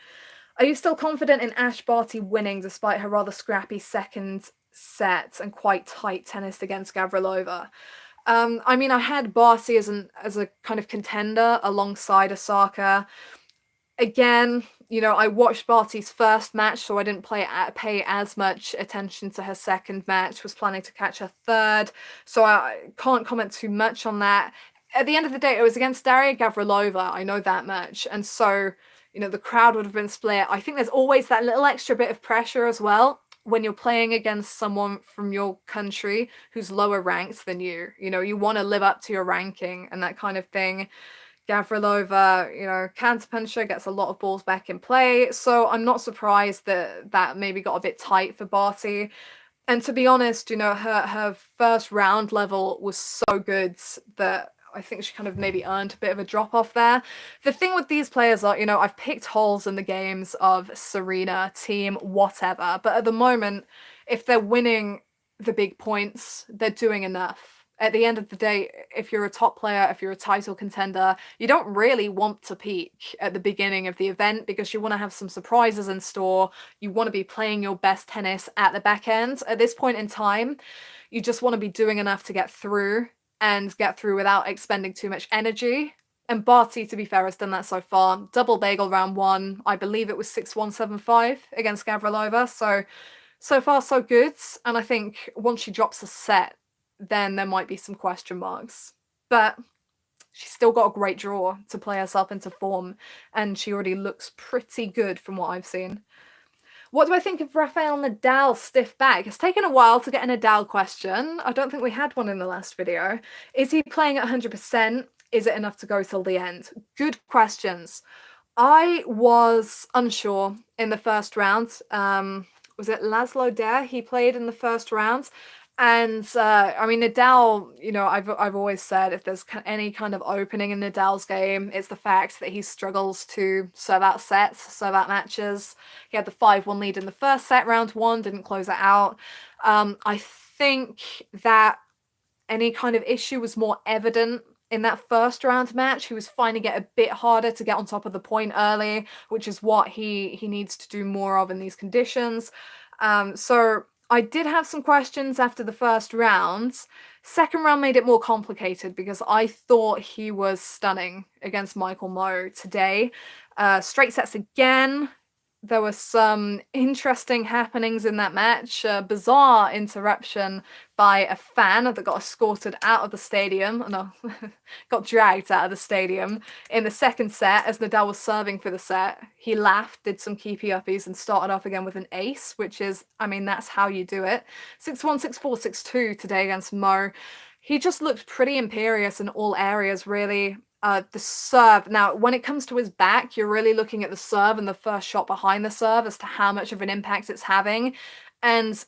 Are you still confident in Ash Barty winning despite her rather scrappy second set and quite tight tennis against Gavrilova? I mean, I had Barty as a kind of contender alongside Osaka. Again, I watched Barty's first match, so I didn't pay as much attention to her second match. Was planning to catch her third, so I can't comment too much on that. At the end of the day, it was against Daria Gavrilova. I know that much, and so the crowd would have been split. I think there's always that little extra bit of pressure as well when you're playing against someone from your country who's lower ranked than you. You want to live up to your ranking and that kind of thing. Gavrilova, counterpuncher, gets a lot of balls back in play, so I'm not surprised that maybe got a bit tight for Barty. And to be honest, her first round level was so good that I think she kind of maybe earned a bit of a drop off there. The thing with these players are, I've picked holes in the games of Serena, Thiem, whatever, but at the moment, if they're winning the big points, they're doing enough. At the end of the day, if you're a top player, if you're a title contender, you don't really want to peak at the beginning of the event because you want to have some surprises in store. You want to be playing your best tennis at the back end. At this point in time, you just want to be doing enough to get through and get through without expending too much energy. And Barty, to be fair, has done that so far. Double bagel round one. I believe it was 6-1, 7-5 against Gavrilova. So far, so good. And I think once she drops a set, then there might be some question marks. But she's still got a great draw to play herself into form, and she already looks pretty good from what I've seen. What do I think of Rafael Nadal's stiff back? It's taken a while to get a Nadal question. I don't think we had one in the last video. Is he playing at 100%? Is it enough to go till the end? Good questions. I was unsure in the first round. Was it Laszlo Dare he played in the first round? And I mean, Nadal, I've always said if there's any kind of opening in Nadal's game, it's the fact that he struggles to serve out sets, serve out matches. He had the 5-1 lead in the first set, round one, didn't close it out. I think that any kind of issue was more evident in that first round match. He was finding it a bit harder to get on top of the point early, which is what he needs to do more of in these conditions. So I did have some questions after the first round. Second round made it more complicated because I thought he was stunning against Michael Mmoh today. Straight sets again. There were some interesting happenings in that match. Bizarre interruption by a fan that got escorted out of the stadium. No, got dragged out of the stadium in the second set as Nadal was serving for the set. He laughed, did some keepy uppies, and started off again with an ace, which is, I mean, that's how you do it. 6-1, 6-4, 6-2 today against Mmoh. He just looked pretty imperious in all areas, really. The serve. Now, when it comes to his back, you're really looking at the serve and the first shot behind the serve as to how much of an impact it's having. And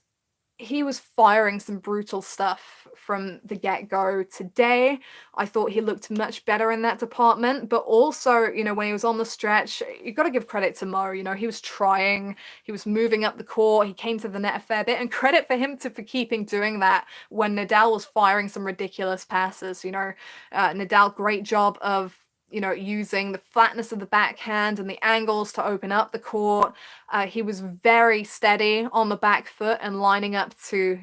he was firing some brutal stuff from the get-go today. I thought he looked much better in that department, but also, when he was on the stretch, you got to give credit to Mo. He was trying, he was moving up the court, he came to the net a fair bit, and credit for him for keeping doing that when Nadal was firing some ridiculous passes. Nadal, great job of using the flatness of the backhand and the angles to open up the court. He was very steady on the back foot and lining up to,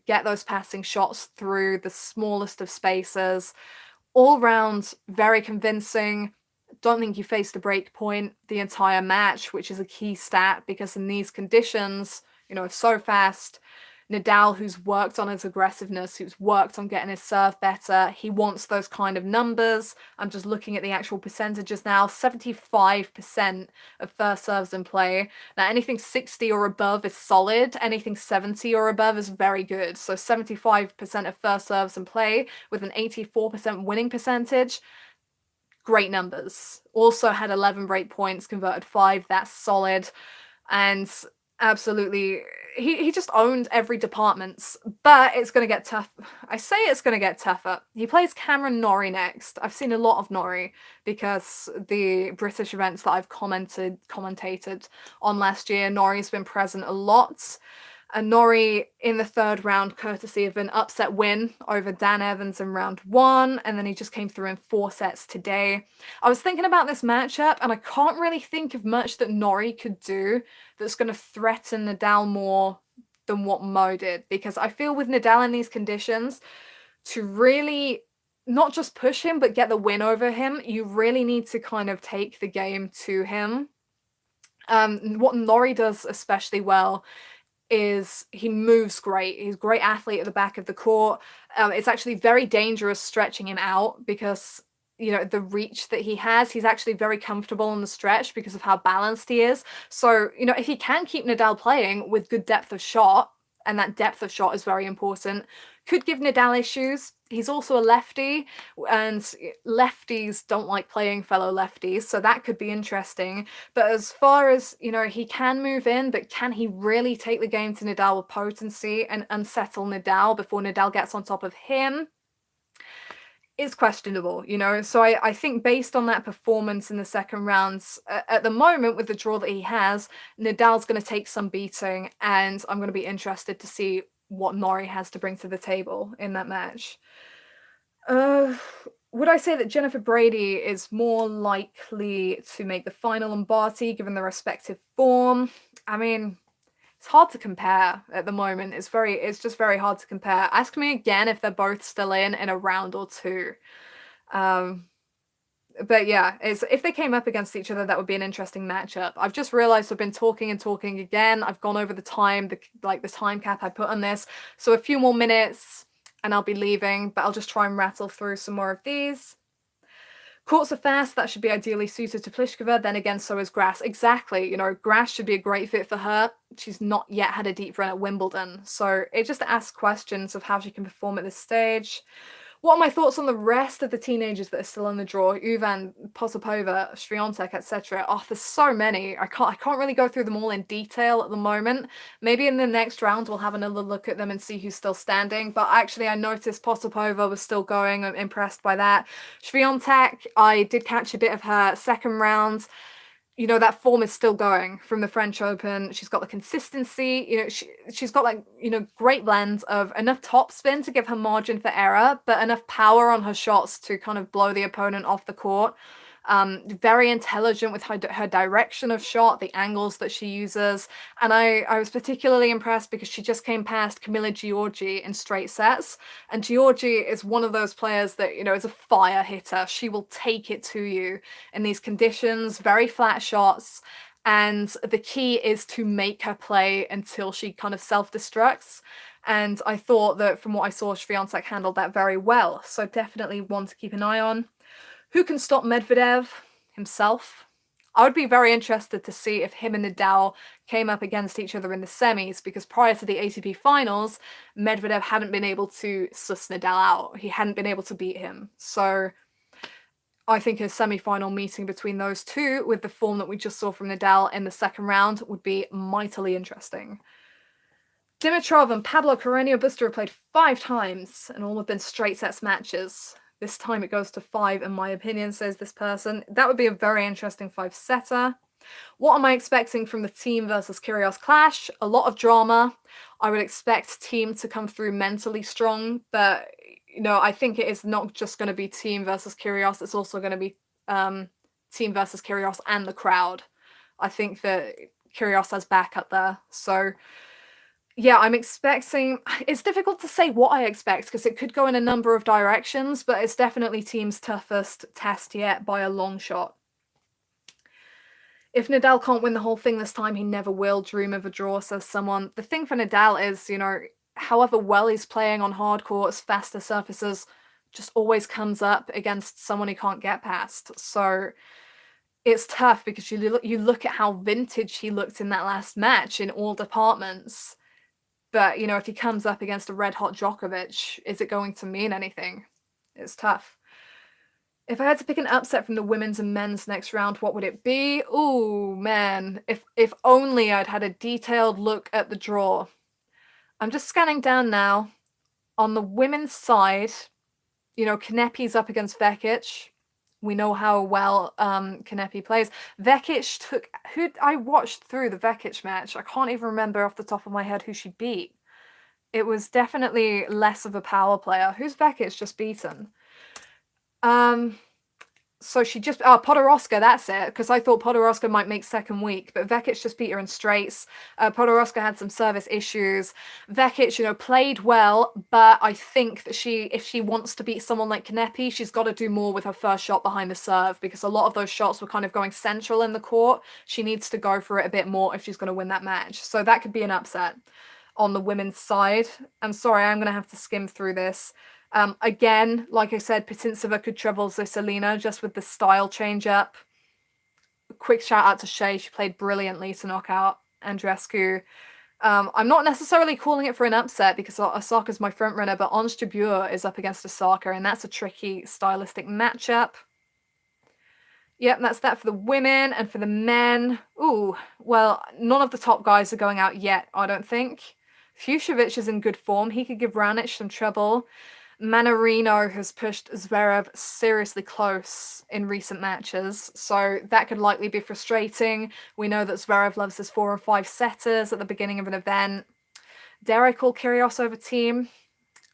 get those passing shots through the smallest of spaces. All round, very convincing. Don't think he faced a break point the entire match, which is a key stat because in these conditions, so fast, Nadal, who's worked on his aggressiveness, who's worked on getting his serve better, he wants those kind of numbers. I'm just looking at the actual percentages now. 75% of first serves in play. Now, anything 60 or above is solid. Anything 70 or above is very good. So 75% of first serves in play with an 84% winning percentage. Great numbers. Also had 11 break points, converted 5. That's solid. And absolutely, he just owned every department, but it's going to get tough. I say it's going to get tougher. He plays Cameron Norrie next. I've seen a lot of Norrie because the British events that I've commentated on last year, Norrie's been present a lot. And Norrie in the third round, courtesy of an upset win over Dan Evans in round 1, and then he just came through in 4 sets today. I was thinking about this matchup, and I can't really think of much that Norrie could do that's going to threaten Nadal more than what Mo did, because I feel with Nadal in these conditions, to really not just push him, but get the win over him, you really need to kind of take the game to him. What Norrie does especially well is he moves great. He's a great athlete at the back of the court. It's actually very dangerous stretching him out because, the reach that he has, he's actually very comfortable on the stretch because of how balanced he is. So, if he can keep Nadal playing with good depth of shot, and that depth of shot is very important, could give Nadal issues. He's also a lefty, and lefties don't like playing fellow lefties, so that could be interesting. But as far as, he can move in, but can he really take the game to Nadal with potency and unsettle Nadal before Nadal gets on top of him? Is questionable, So I think based on that performance in the second rounds, at the moment with the draw that he has, Nadal's going to take some beating, and I'm going to be interested to see what Norrie has to bring to the table in that match. Would I say that Jennifer Brady is more likely to make the final on Barty given their respective form? I mean, it's hard to compare at the moment. It's just very hard to compare. Ask me again if they're both still in a round or 2. But yeah, if they came up against each other, that would be an interesting matchup. I've just realized I've been talking and talking again. I've gone over the time, the time cap I put on this. So a few more minutes and I'll be leaving, but I'll just try and rattle through some more of these. Courts are fast, that should be ideally suited to Pliskova, then again so is grass. Exactly, grass should be a great fit for her. She's not yet had a deep run at Wimbledon, so it just asks questions of how she can perform at this stage. What are my thoughts on the rest of the teenagers that are still in the draw? Uvan, Posapova, Swiatek, etc. Oh, there's so many. I can't really go through them all in detail at the moment. Maybe in the next round we'll have another look at them and see who's still standing. But actually, I noticed Posapova was still going. I'm impressed by that. Swiatek, I did catch a bit of her second round. That form is still going from the French Open. She's got the consistency, she's got great blend of enough topspin to give her margin for error, but enough power on her shots to kind of blow the opponent off the court. Very intelligent with her direction of shot, the angles that she uses. And I was particularly impressed because she just came past Camila Giorgi in straight sets. And Giorgi is one of those players that, is a fire hitter. She will take it to you in these conditions, very flat shots. And the key is to make her play until she kind of self-destructs. And I thought that from what I saw, Swiatek handled that very well. So definitely one to keep an eye on. Who can stop Medvedev? Himself. I would be very interested to see if him and Nadal came up against each other in the semis, because prior to the ATP finals, Medvedev hadn't been able to suss Nadal out. He hadn't been able to beat him. So I think a semi-final meeting between those two, with the form that we just saw from Nadal in the second round, would be mightily interesting. Dimitrov and Pablo Carreño Busta have played 5 times, and all have been straight sets matches. This time it goes to 5, in my opinion, says this person. That would be a very interesting 5-setter. What am I expecting from the Thiem versus Kyrgios clash? A lot of drama. I would expect Thiem to come through mentally strong, but I think it is not just going to be Thiem versus Kyrgios. It's also going to be Thiem versus Kyrgios and the crowd. I think that Kyrgios has backup there, so. Yeah, I'm expecting. It's difficult to say what I expect because it could go in a number of directions, but it's definitely Thiem's toughest test yet by a long shot. If Nadal can't win the whole thing this time, he never will dream of a draw, says someone. The thing for Nadal is, however well he's playing on hard courts, faster surfaces, just always comes up against someone he can't get past. So it's tough because you look at how vintage he looked in that last match in all departments. But, if he comes up against a red-hot Djokovic, is it going to mean anything? It's tough. If I had to pick an upset from the women's and men's next round, what would it be? Ooh, man. If only I'd had a detailed look at the draw. I'm just scanning down now. On the women's side, Kanepi's up against Vekic. We know how well Kanepi plays. Vekic took... I watched through the Vekic match. I can't even remember off the top of my head who she beat. It was definitely less of a power player. Who's Vekic just beaten? So she just... Podoroska, that's it. Because I thought Podoroska might make second week. But Vekic just beat her in straights. Podoroska had some service issues. Vekic, played well. But I think that if she wants to beat someone like Kanepi, she's got to do more with her first shot behind the serve. Because a lot of those shots were kind of going central in the court. She needs to go for it a bit more if she's going to win that match. So that could be an upset on the women's side. I'm sorry, I'm going to have to skim through this. Again, like I said, Putintseva could trouble Svitolina just with the style change up. Quick shout out to Shea. She played brilliantly to knock out Andreescu. I'm not necessarily calling it for an upset because Osaka's my front runner, but Ons Jabeur is up against Osaka, and that's a tricky stylistic matchup. Yep, that's that for the women. And for the men, ooh, well, none of the top guys are going out yet, I don't think. Fucsovics is in good form. He could give Raonic some trouble. Manarino has pushed Zverev seriously close in recent matches, so that could likely be frustrating. We know that Zverev loves his 4 or 5 setters at the beginning of an event. Dare I call Kyrgios over Thiem?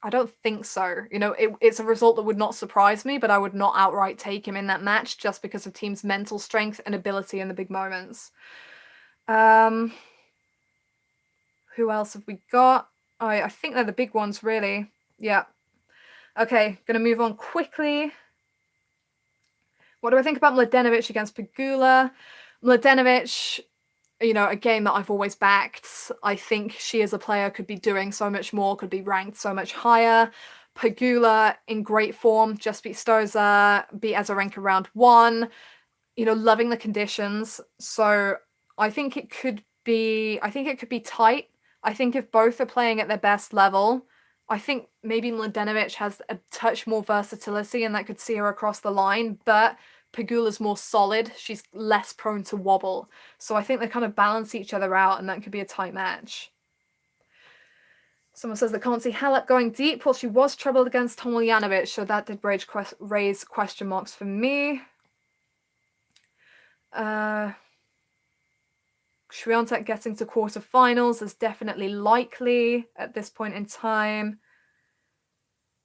I don't think so. It's a result that would not surprise me, but I would not outright take him in that match just because of Thiem's mental strength and ability in the big moments. Who else have we got? I think they're the big ones, really. Yeah. Okay, gonna move on quickly. What do I think about Mladenovic against Pegula? Mladenovic, a game that I've always backed. I think she as a player could be doing so much more, could be ranked so much higher. Pegula in great form, just beat Stosur, beat Azarenka round 1. Loving the conditions. So I think it could be tight. I think if both are playing at their best level, I think maybe Mladenovic has a touch more versatility and that could see her across the line, but Pegula's more solid. She's less prone to wobble. So I think they kind of balance each other out and that could be a tight match. Someone says they can't see Halep going deep. Well, she was troubled against Tomljanovic, so that did raise question marks for me. Swiatek getting to quarterfinals is definitely likely at this point in time.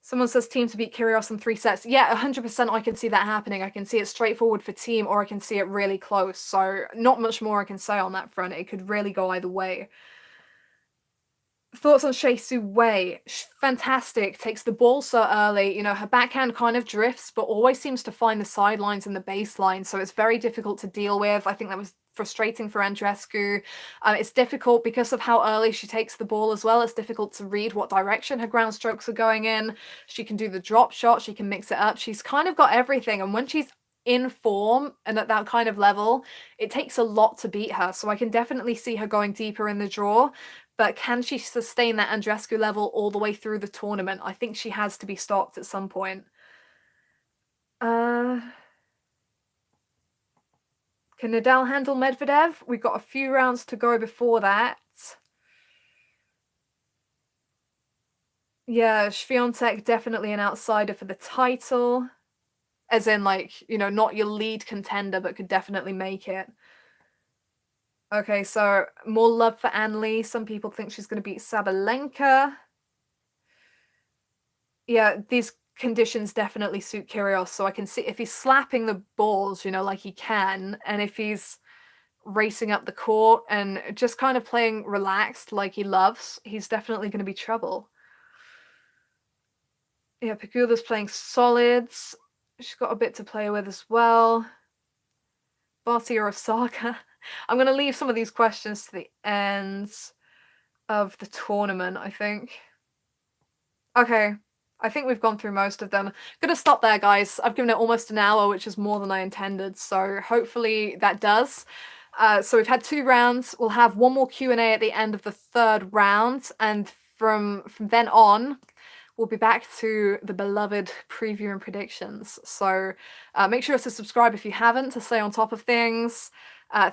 Someone says Thiem to beat Kyrgios in 3 sets. Yeah, 100% I can see that happening. I can see it straightforward for Thiem, or I can see it really close. So not much more I can say on that front. It could really go either way. Thoughts on Shea Su Wei? Fantastic. Takes the ball so early. Her backhand kind of drifts, but always seems to find the sidelines and the baseline. So it's very difficult to deal with. I think that was frustrating for Andreescu. It's difficult because of how early she takes the ball as well. It's difficult to read what direction her ground strokes are going in. She can do the drop shot. She can mix it up. She's kind of got everything. And when she's in form and at that kind of level, it takes a lot to beat her. So I can definitely see her going deeper in the draw. But can she sustain that Andreescu level all the way through the tournament? I think she has to be stopped at some point. Can Nadal handle Medvedev? We've got a few rounds to go before that. Yeah, Swiatek definitely an outsider for the title. As in, like, you know, not your lead contender, but could definitely make it. Okay, so more love for Ann Lee. Some people think she's going to beat Sabalenka. Yeah, these conditions definitely suit Kyrgios, so I can see if he's slapping the balls, you know, like he can, and if he's racing up the court and just kind of playing relaxed like he loves, he's definitely going to be trouble. Yeah, Pegula's playing solids. She's got a bit to play with as well. Barty or Osaka? I'm going to leave some of these questions to the end of the tournament, I think. Okay, I think we've gone through most of them. I'm gonna stop there, guys. I've given it almost an hour, which is more than I intended, so hopefully that does. So we've had 2 rounds. We'll have one more Q&A at the end of the 3rd round, and from then on, we'll be back to the beloved preview and predictions. So make sure to subscribe if you haven't to stay on top of things.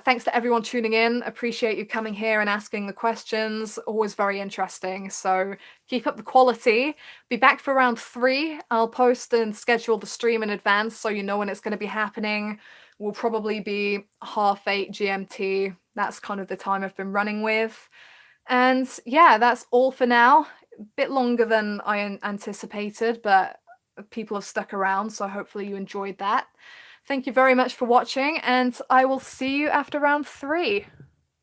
Thanks to everyone tuning in. Appreciate you coming here and asking the questions. Always very interesting. So keep up the quality. Be back for round 3. I'll post and schedule the stream in advance so you know when it's going to be happening. Will probably be 8:30 GMT. That's kind of the time I've been running with. And yeah, that's all for now. A bit longer than I anticipated, but people have stuck around, so hopefully you enjoyed that. Thank you very much for watching, and I will see you after round 3.